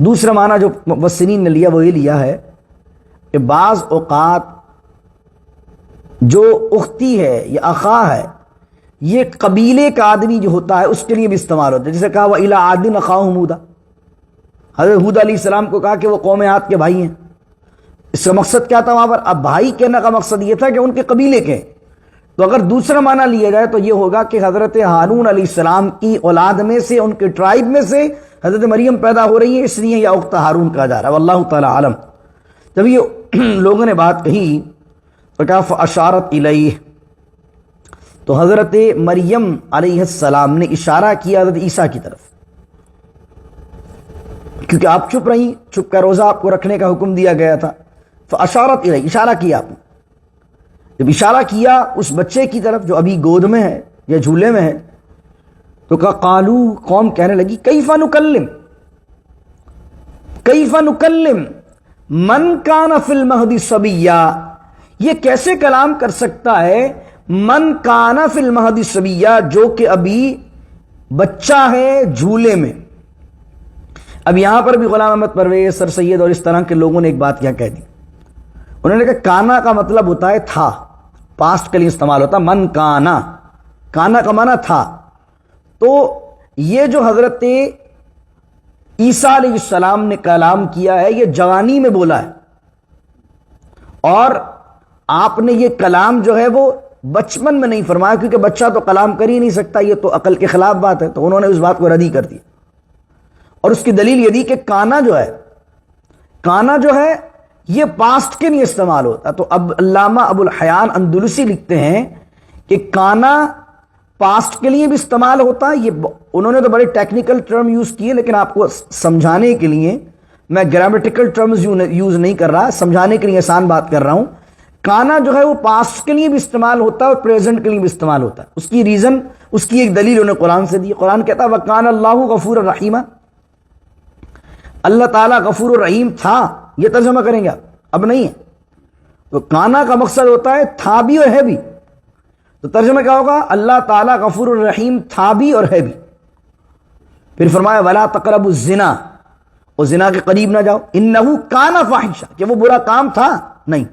دوسرا معنی جو مفسرین نے لیا وہ یہ لیا ہے کہ بعض اوقات جو اختی ہے یا اخا ہے، یہ قبیلے کا آدمی جو ہوتا ہے اس کے لیے بھی استعمال ہوتا ہے، جیسے کہا وَإِلَىٰ عَادٍ أَخَاهُمْ هُودًا، حضرت ہود علیہ السلام کو کہا کہ وہ قوم عاد کے بھائی ہیں۔ اس کا مقصد کیا تھا وہاں پر؟ اب بھائی کہنے کا مقصد یہ تھا کہ ان کے قبیلے کے۔ تو اگر دوسرا معنی لیا جائے تو یہ ہوگا کہ حضرت ہارون علیہ السلام کی اولاد میں سے، ان کے ٹرائب میں سے حضرت مریم پیدا ہو رہی ہے، اس لیے یا اخت ہارون کہا جا رہا ہے، واللہ تعالی عالم۔ جب یہ لوگوں نے بات کہی تو کہا فاشارت الیہ، تو حضرت مریم علیہ السلام نے اشارہ کیا حضرت عیسیٰ کی طرف، کیونکہ آپ چپ رہی، چپ کا روزہ آپ کو رکھنے کا حکم دیا گیا تھا، فاشارت الیہ، اشارہ کیا آپ نے۔ جب اشارہ کیا اس بچے کی طرف جو ابھی گود میں ہے یا جھولے میں ہے، تو کہا قالو، قوم کہنے لگی کیف نکلم، کیف نکلم من کان فی المہد صبیا، یہ کیسے کلام کر سکتا ہے من کان فی المہد صبیا، جو کہ ابھی بچہ ہے جھولے میں۔ اب یہاں پر بھی غلام احمد پرویز، سر سید اور اس طرح کے لوگوں نے ایک بات کیا کہہ دی، انہوں نے کہا کانا کا مطلب ہوتا ہے تھا، پاسٹ کے لیے استعمال ہوتا من کانا، کانا کا معنی تھا۔ تو یہ جو حضرت عیسیٰ علیہ السلام نے کلام کیا ہے یہ جوانی میں بولا ہے، اور آپ نے یہ کلام جو ہے وہ بچپن میں نہیں فرمایا، کیونکہ بچہ تو کلام کر ہی نہیں سکتا، یہ تو عقل کے خلاف بات ہے، تو انہوں نے اس بات کو ردی کر دیا۔ اور اس کی دلیل یہ دی کہ کانا جو ہے یہ پاسٹ کے لیے استعمال ہوتا، تو اب علامہ ابو الحیان اندلسی لکھتے ہیں کہ کانا پاسٹ کے لیے بھی استعمال ہوتا ہے۔ یہ انہوں نے تو بڑے ٹیکنیکل ٹرم یوز کیے، لیکن آپ کو سمجھانے کے لیے میں گرامیٹیکل ٹرمز یوز نہیں کر رہا، سمجھانے کے لیے آسان بات کر رہا ہوں۔ کانا جو ہے وہ پاسٹ کے لیے بھی استعمال ہوتا ہے اور پریزنٹ کے لیے بھی استعمال ہوتا ہے۔ اس کی ریزن، اس کی ایک دلیل انہیں قرآن سے دی۔ قرآن کہتا ہے وَكَانَ اللَّهُ غَفُورًا رَحِيمًا، اللہ تعالیٰ غفور الرحیم تھا، یہ ترجمہ کریں گے آپ، اب نہیں ہے۔ تو کانا کا مقصد ہوتا ہے تھا بھی اور ہے بھی، تو ترجمہ کیا ہوگا؟ اللہ تعالیٰ غفور الرحیم تھا بھی اور ہے بھی۔ پھر فرمایا وَلَا تَقْرَبُوا الزِّنَا، اور زنا کے قریب نہ جاؤ، إِنَّهُ كَانَ فَاحِشًا، کہ وہ برا کام تھا، نہیں۔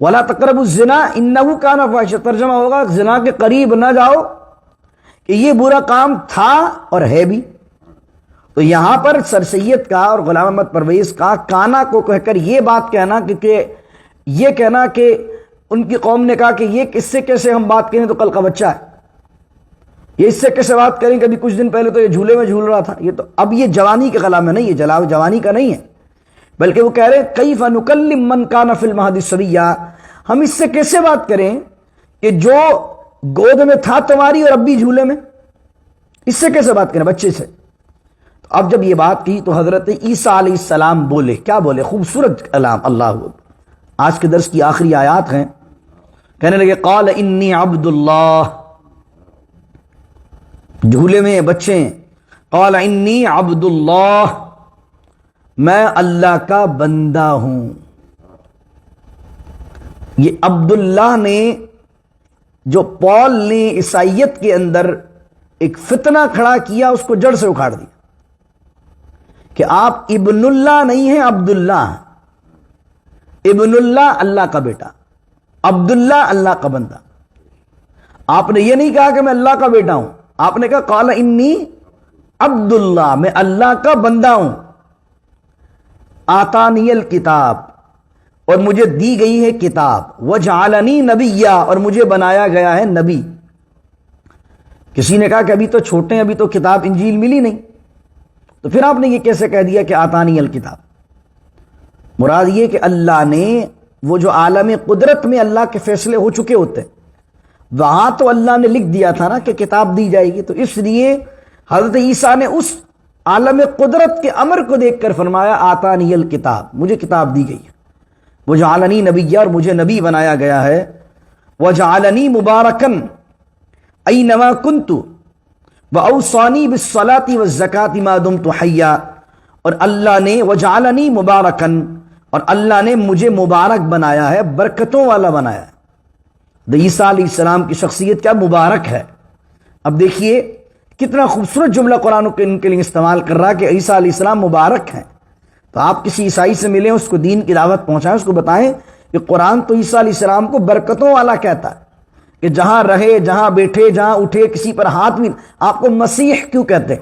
وَلَا تَقْرَبُوا الزِّنَا إِنَّهُ كَانَ فَاحِشًا، ترجمہ ہوگا زنا کے قریب نہ جاؤ کہ یہ برا کام تھا اور ہے بھی۔ تو یہاں پر سر سید کا اور غلام احمد پرویز کا کانا کو کہہ کر یہ بات کہنا، کیونکہ یہ کہنا کہ ان کی قوم نے کہا کہ یہ اس سے کیسے ہم بات کریں، تو کل کا بچہ ہے، یہ اس سے کیسے بات کریں، کبھی کچھ دن پہلے تو یہ جھولے میں جھول رہا تھا، یہ تو اب یہ جوانی کے کلام میں نہیں، یہ جوانی کا نہیں ہے، بلکہ وہ کہہ رہے ہیں کیف نکلم من کان فی المہد صبیا، ہم اس سے کیسے بات کریں کہ جو گود میں تھا تمہاری اور اب بھی جھولے میں، اس سے کیسے بات کریں بچے سے۔ اب جب یہ بات کی تو حضرت عیسیٰ علیہ السلام بولے، کیا بولے؟ خوبصورت کلام، اللہ اکبر۔ آج کے درس کی آخری آیات ہیں، کہنے لگے قال انی عبد اللہ، جھولے میں بچے ہیں، قال انی عبد اللہ، میں اللہ کا بندہ ہوں۔ یہ عبداللہ نے، جو پال نے عیسائیت کے اندر ایک فتنہ کھڑا کیا، اس کو جڑ سے اکھاڑ دیا کہ آپ ابن اللہ نہیں ہیں، عبداللہ۔ ابن اللہ اللہ کا بیٹا، عبداللہ اللہ کا بندہ۔ آپ نے یہ نہیں کہا کہ میں اللہ کا بیٹا ہوں، آپ نے کہا قال انی عبداللہ، میں اللہ کا بندہ ہوں۔ آتانی الکتاب، اور مجھے دی گئی ہے کتاب، وجعلنی نبیا، اور مجھے بنایا گیا ہے نبی۔ کسی نے کہا کہ ابھی تو چھوٹے ہیں، ابھی تو کتاب انجیل ملی نہیں، تو پھر آپ نے یہ کیسے کہہ دیا کہ آتانی الکتاب؟ مراد یہ کہ اللہ نے، وہ جو عالم قدرت میں اللہ کے فیصلے ہو چکے ہوتے ہیں، وہاں تو اللہ نے لکھ دیا تھا نا کہ کتاب دی جائے گی، تو اس لیے حضرت عیسیٰ نے اس عالم قدرت کے امر کو دیکھ کر فرمایا آتانی الکتاب، مجھے کتاب دی گئی ہے، وجعلنی نبیا، اور مجھے نبی بنایا گیا ہے، وجعلنی مبارکن اینما کنت وَأَوْصَانِي بِالصَّلَاةِ وَالزَّكَاةِ مَا دُمْتُ حَيًّا، اور اللہ نے وَجَعَلَنِي مُبَارَكًا، اور اللہ نے مجھے مبارک بنایا ہے، برکتوں والا بنایا ہے۔ عیسیٰ علیہ السلام کی شخصیت کیا مبارک ہے۔ اب دیکھیے کتنا خوبصورت جملہ قرآن ان کے لیے استعمال کر رہا کہ عیسیٰ علیہ السلام مبارک ہیں۔ تو آپ کسی عیسائی سے ملیں، اس کو دین کی دعوت پہنچائیں، اس کو بتائیں کہ قرآن تو عیسیٰ علیہ السلام کو برکتوں والا کہتا ہے، کہ جہاں رہے، جہاں بیٹھے، جہاں اٹھے، کسی پر ہاتھ بھی۔ آپ کو مسیح کیوں کہتے ہیں؟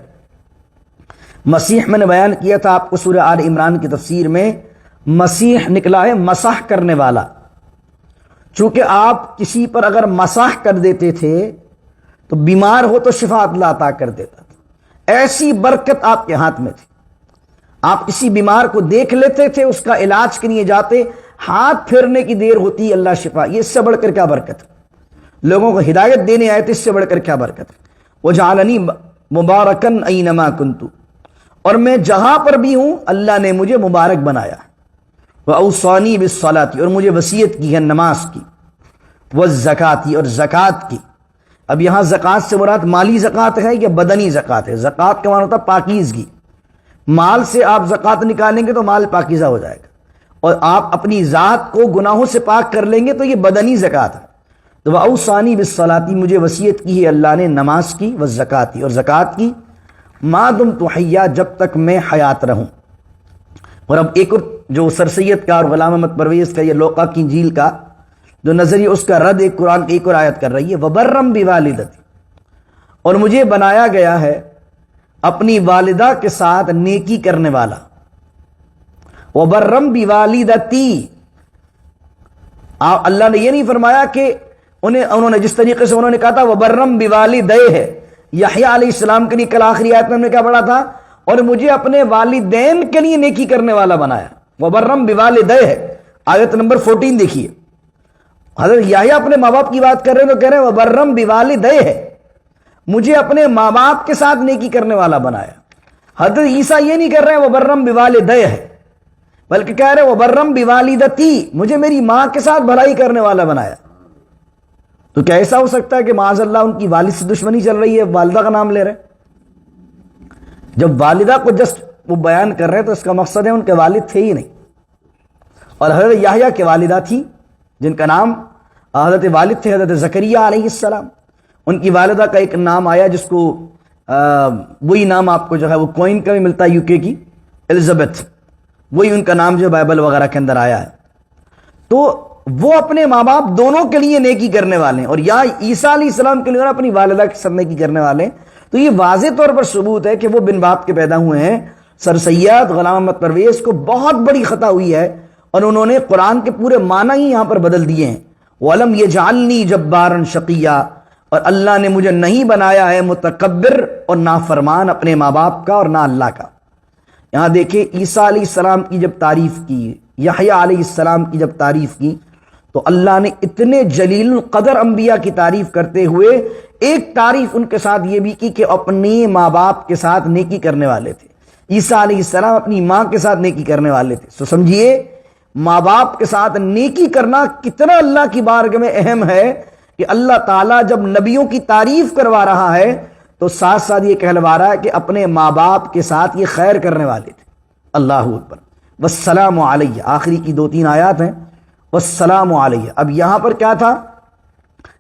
مسیح میں نے بیان کیا تھا آپ کو سورہ آل عمران کی تفسیر میں، مسیح نکلا ہے مسح کرنے والا۔ چونکہ آپ کسی پر اگر مسح کر دیتے تھے تو بیمار ہو تو شفا اللہ عطا کر دیتا تھا، ایسی برکت آپ کے ہاتھ میں تھی۔ آپ کسی بیمار کو دیکھ لیتے تھے، اس کا علاج کے لیے جاتے، ہاتھ پھیرنے کی دیر ہوتی اللہ شفا، یہ اس سے بڑھ کر کیا برکت ہے؟ لوگوں کو ہدایت دینے آئے تھے، اس سے بڑھ کر کیا برکت ہے۔ وجعلنی مبارکن اینما کنت، اور میں جہاں پر بھی ہوں اللہ نے مجھے مبارک بنایا۔ واوصانی بالصلاۃ، اور مجھے وصیت کی ہے نماز کی، والزکاۃ، اور زکوٰۃ کی۔ اب یہاں زکوٰۃ سے مراد مالی زکوٰۃ ہے یا بدنی زکوٰۃ ہے؟ زکوٰۃ کا معنی ہوتا ہے پاکیزگی، مال سے آپ زکوٰۃ نکالیں گے تو مال پاکیزہ ہو جائے گا، اور آپ اپنی ذات کو گناہوں سے پاک کر لیں گے تو یہ بدنی زکوٰۃ ہے۔ تو واوصانی بالصلاۃ، مجھے وصیت کی ہے اللہ نے نماز کی، والزکاۃ، اور زکوٰۃ کی، ما دمت حیا، جب تک میں حیات رہوں۔ اور اب ایک اور جو سر سید کا اور غلام احمد پرویز کا یہ لوقا کی انجیل کا جو نظریہ، اس کا رد ایک قرآن کی ایک اور آیت کر رہی ہے، وبرم بوالدتی، اور مجھے بنایا گیا ہے اپنی والدہ کے ساتھ نیکی کرنے والا۔ وبرم بوالدتی، اللہ نے یہ نہیں فرمایا کہ انہوں نے جس طریقے سے انہوں نے کہا تھا وبرم بوالدہ ہے، یحییٰ علیہ السلام کے لیے کل آخری آیت میں ہم نے کیا پڑھا تھا، اور مجھے اپنے والدین کے لیے نیکی کرنے والا بنایا۔ وبرم بوالدہ ہے، آیت نمبر 14 دیکھیے، حضرت یحییٰ اپنے ماں باپ کی بات کر رہے ہیں تو کہہ رہے ہیں وبرم بوالدہ ہے، مجھے اپنے ماں باپ کے ساتھ نیکی کرنے والا بنایا۔ حضرت عیسیٰ یہ نہیں کر رہے ہیں وبرم بوالدہ ہے، بلکہ کہہ رہے ہیں وبرم بوالدتی، مجھے میری ماں کے ساتھ بھلائی کرنے والا بنایا۔ تو کیا ایسا ہو سکتا ہے کہ معاذ اللہ ان کی والد سے دشمنی چل رہی ہے، والدہ کا نام لے رہے ہیں؟ جب والدہ کو جسٹ وہ بیان کر رہے ہیں تو اس کا مقصد ہے ان کے والد تھے ہی نہیں، اور حضرت یحییٰ کے والدہ تھی جن کا نام حضرت والد تھے حضرت زکریا علیہ السلام، ان کی والدہ کا ایک نام آیا جس کو وہی نام آپ کو جو ہے وہ کوئن کا بھی ملتا ہے، یو کے کی الزبتھ، وہی ان کا نام جو بائبل وغیرہ کے اندر آیا ہے۔ تو وہ اپنے ماں باپ دونوں کے لیے نیکی کرنے والے ہیں، اور یا عیسیٰ علیہ السلام کے لیے اپنی والدہ کے ساتھ نیکی کرنے والے ہیں۔ تو یہ واضح طور پر ثبوت ہے کہ وہ بن باپ کے پیدا ہوئے ہیں۔ سر سید غلام احمد پرویز کو بہت بڑی خطا ہوئی ہے، اور انہوں نے قرآن کے پورے معنی ہی یہاں پر بدل دیے ہیں۔ وَلَمْ يَجْعَلْنِي جَبَّارًا شَقِيًّا، اور اللہ نے مجھے نہیں بنایا ہے متکبر اور نافرمان اپنے ماں باپ کا اور نہ اللہ کا۔ یہاں دیکھیں عیسیٰ علیہ السلام کی جب تعریف کی، یحییٰ علیہ السلام کی جب تعریف کی، تو اللہ نے اتنے جلیل القدر انبیاء کی تعریف کرتے ہوئے ایک تعریف ان کے ساتھ یہ بھی کی کہ اپنے ماں باپ کے ساتھ نیکی کرنے والے تھے۔ عیسیٰ علیہ السلام اپنی ماں کے ساتھ نیکی کرنے والے تھے۔ تو سمجھیے ماں باپ کے ساتھ نیکی کرنا کتنا اللہ کی بارگاہ میں اہم ہے، کہ اللہ تعالیٰ جب نبیوں کی تعریف کروا رہا ہے تو ساتھ ساتھ یہ کہلوا رہا ہے کہ اپنے ماں باپ کے ساتھ یہ خیر کرنے والے تھے۔ اللہ اکبر۔ والسلام علیہ، آخری کی 2-3 آیات ہیں، والسلام علیہ۔ اب یہاں پر کیا تھا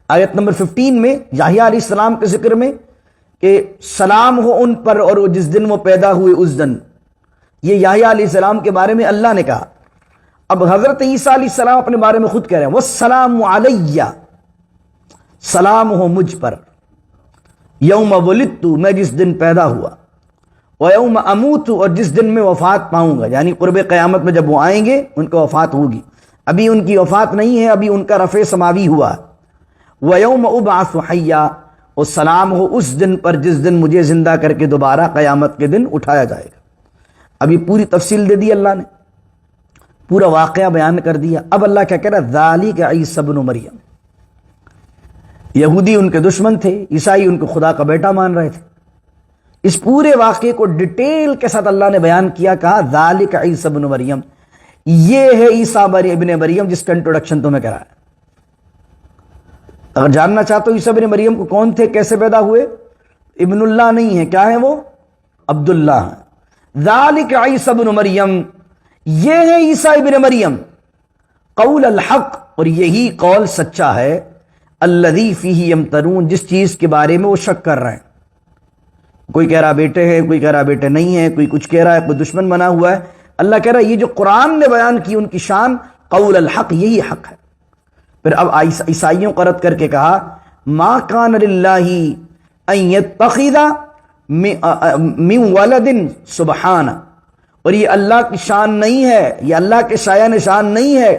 آیت نمبر 15 میں یحییٰ علیہ السلام کے ذکر میں کہ سلام ہو ان پر اور جس دن وہ پیدا ہوئے اس دن، یہ یحییٰ علیہ السلام کے بارے میں اللہ نے کہا۔ اب حضرت عیسیٰ علیہ السلام اپنے بارے میں خود کہہ رہے ہیں والسلام علیہ، سلام ہو مجھ پر، یوم ولدت، میں جس دن پیدا ہوا، ویوم اموت، اور جس دن میں وفات پاؤں گا، یعنی قرب قیامت میں جب وہ آئیں گے ان کو وفات ہوگی، ابھی ان کی وفات نہیں ہے، ابھی ان کا رفع سماوی ہوا۔ ویوم ابعث حیا، اور سلام ہو اس دن پر جس دن مجھے زندہ کر کے دوبارہ قیامت کے دن اٹھایا جائے گا۔ ابھی پوری تفصیل دے دی اللہ نے، پورا واقعہ بیان کر دیا۔ اب اللہ کیا کہہ رہا، ذالک عیسی ابن مریم، یہودی ان کے دشمن تھے، عیسائی ان کو خدا کا بیٹا مان رہے تھے۔ اس پورے واقعے کو ڈیٹیل کے ساتھ اللہ نے بیان کیا، کہا ذالک عیسی ابن مریم، یہ ہے عیسیٰ ابن مریم جس کا انٹروڈکشن تمہیں کرایا۔ اگر جاننا چاہتے ہو عیسیٰ ابن مریم کو کون تھے، کیسے پیدا ہوئے، ابن اللہ نہیں ہے، کیا ہے وہ، عبداللہ ہیں۔ ذالک عیسی ابن مریم، یہ ہے عیسیٰ ابن مریم، قول الحق، اور یہی قول سچا ہے، الذی فیہ یمترون، جس چیز کے بارے میں وہ شک کر رہے ہیں۔ کوئی کہہ رہا بیٹے ہیں، کوئی کہہ رہا بیٹے نہیں ہیں، کوئی کچھ کہہ رہا ہے، کوئی دشمن بنا ہوا ہے۔ اللہ کہہ رہا ہے یہ جو قرآن نے بیان کی ان کی شان، قول الحق، یہی حق ہے۔ پھر اب عیسائیوں کو رد کر کے کہا ما کان للہ ان یتخذ من ولد سبحانہ، اور یہ اللہ کی شان نہیں ہے، یہ اللہ کے شایان نشان نہیں ہے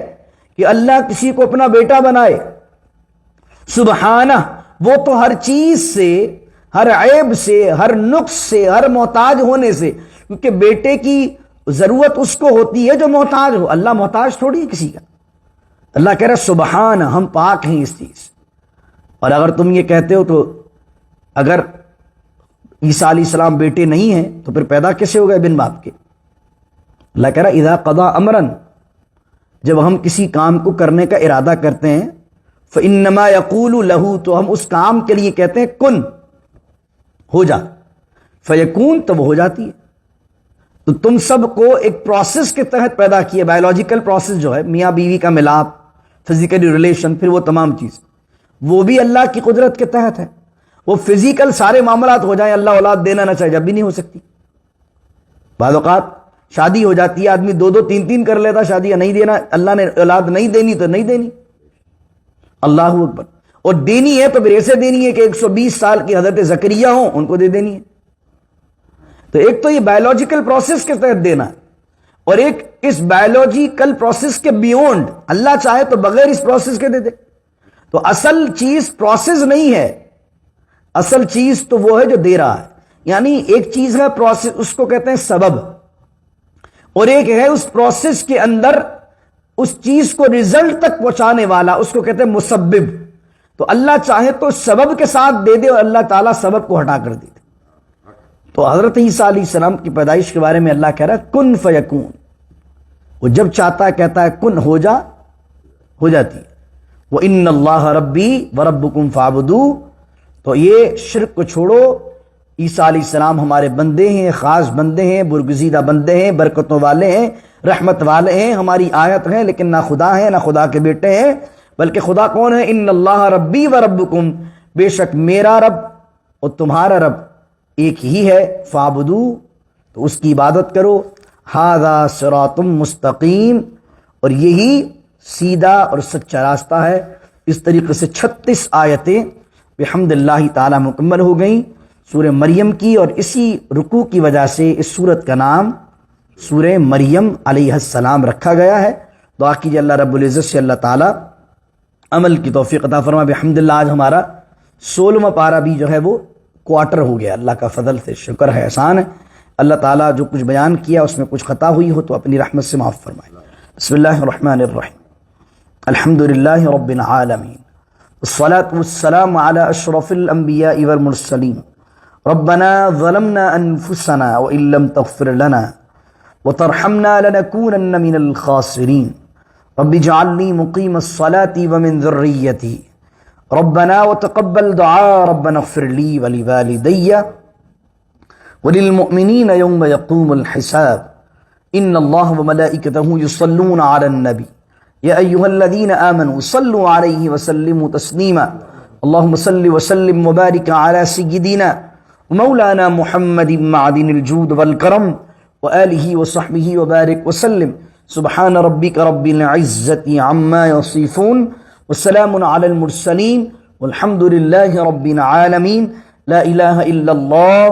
کہ اللہ کسی کو اپنا بیٹا بنائے۔ سبحانہ، وہ تو ہر چیز سے، ہر عیب سے، ہر نقص سے، ہر محتاج ہونے سے، کیونکہ بیٹے کی ضرورت اس کو ہوتی ہے جو محتاج ہو، اللہ محتاج تھوڑی ہے کسی کا۔ اللہ کہہ رہا ہے سبحان، ہم پاک ہیں اس چیز، اور اگر تم یہ کہتے ہو تو اگر عیسیٰ علیہ السلام بیٹے نہیں ہیں تو پھر پیدا کیسے ہو گئے بن باپ کے؟ اللہ کہہ رہا اذا قضا امرا، جب ہم کسی کام کو کرنے کا ارادہ کرتے ہیں، فانما یقول له، تو ہم اس کام کے لیے کہتے ہیں کن، ہو جا، فیکون، تو وہ ہو جاتی ہے۔ تو تم سب کو ایک پروسیس کے تحت پیدا کیا، بایولوجیکل پروسیس جو ہے، میاں بیوی کا ملاپ، فزیکلی ریلیشن، پھر وہ تمام چیز، وہ بھی اللہ کی قدرت کے تحت ہے۔ وہ فزیکل سارے معاملات ہو جائیں، اللہ اولاد دینا نہ چاہے جب بھی نہیں ہو سکتی۔ بعض اوقات شادی ہو جاتی ہے، آدمی 2 2 3 3 کر لیتا شادیاں، نہیں دینا، اللہ نے اولاد نہیں دینی تو نہیں دینی، اللہ اکبر۔ اور دینی ہے تو پھر ایسے دینی ہے کہ 120 سال کی حضرت زکریا ہوں، ان کو دے دینی ہے۔ تو ایک تو یہ بایولوجیکل پروسیس کے تحت دینا ہے، اور ایک اس بایولوجیکل پروسیس کے بیونڈ، اللہ چاہے تو بغیر اس پروسیس کے دے دے۔ تو اصل چیز پروسیس نہیں ہے، اصل چیز تو وہ ہے جو دے رہا ہے۔ یعنی ایک چیز ہے پروسیس، اس کو کہتے ہیں سبب، اور ایک ہے اس پروسیس کے اندر اس چیز کو ریزلٹ تک پہنچانے والا، اس کو کہتے ہیں مسبب۔ تو اللہ چاہے تو سبب کے ساتھ دے دے، اور اللہ تعالیٰ سبب کو ہٹا کر دے دے۔ تو حضرت عیسیٰ علیہ السلام کی پیدائش کے بارے میں اللہ کہہ رہا ہے کن فیکون، وہ جب چاہتا ہے کہتا ہے کن، ہو جا، ہو جاتی ہے۔ وَإِنَّ اللَّهَ رَبِّي وَرَبُّكُمْ فَاعْبُدُوهُ، تو یہ شرک کو چھوڑو، عیسیٰ علیہ السلام ہمارے بندے ہیں، خاص بندے ہیں، برگزیدہ بندے ہیں، برکتوں والے ہیں، رحمت والے ہیں، ہماری آیت ہیں، لیکن نہ خدا ہیں نہ خدا کے بیٹے ہیں، بلکہ خدا کون ہے؟ ان اللہ ربی و ربکم، بے شک میرا رب اور تمہارا رب ایک ہی ہے، فعبدو، تو اس کی عبادت کرو، ھذا صراط مستقیم، اور یہی سیدھا اور سچا راستہ ہے۔ اس طریقے سے 36 آیتیں بحمد اللہ تعالی مکمل ہو گئیں سورہ مریم کی، اور اسی رکوع کی وجہ سے اس سورت کا نام سورہ مریم علیہ السلام رکھا گیا ہے۔ دعا کیجیے اللہ رب العزت سے اللہ تعالی عمل کی توفیق عطا فرما۔ بحمدللہ آج ہمارا 16واں پارہ بھی جو ہے وہ کوارٹر ہو گیا، اللہ کا فضل سے، شکر ہے، احسان ہے۔ اللہ تعالیٰ جو کچھ بیان کیا اس میں کچھ خطا ہوئی ہو تو اپنی رحمت سے معاف فرمائے۔ بسم اللہ الرحمن الرحیم، الحمدللہ رب العالمین، والصلاة والسلام علی اشرف الانبیاء والمرسلین، ربنا ظلمنا انفسنا وان لم تغفر لنا وترحمنا لنكونن من الخاسرین، رب اجعلنی مقیم الصلاة ومن ذریتی، ربنا وتقبل دعاء، ربنا اغفر لي ولوالدي وللمؤمنين يوم يقوم الحساب، ان الله وملائكته يصلون على النبي يا ايها الذين امنوا صلوا عليه وسلموا تسليما، اللهم صل وسلم وبارك على سيدنا ومولانا محمد معدن الجود والكرم وآله وصحبه وبارك وسلم، سبحان ربك رب العزة عما يصفون والسلام على المرسلين والحمد لله رب العالمين، لا إله إلا الله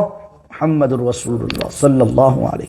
محمد رسول الله صلى الله عليه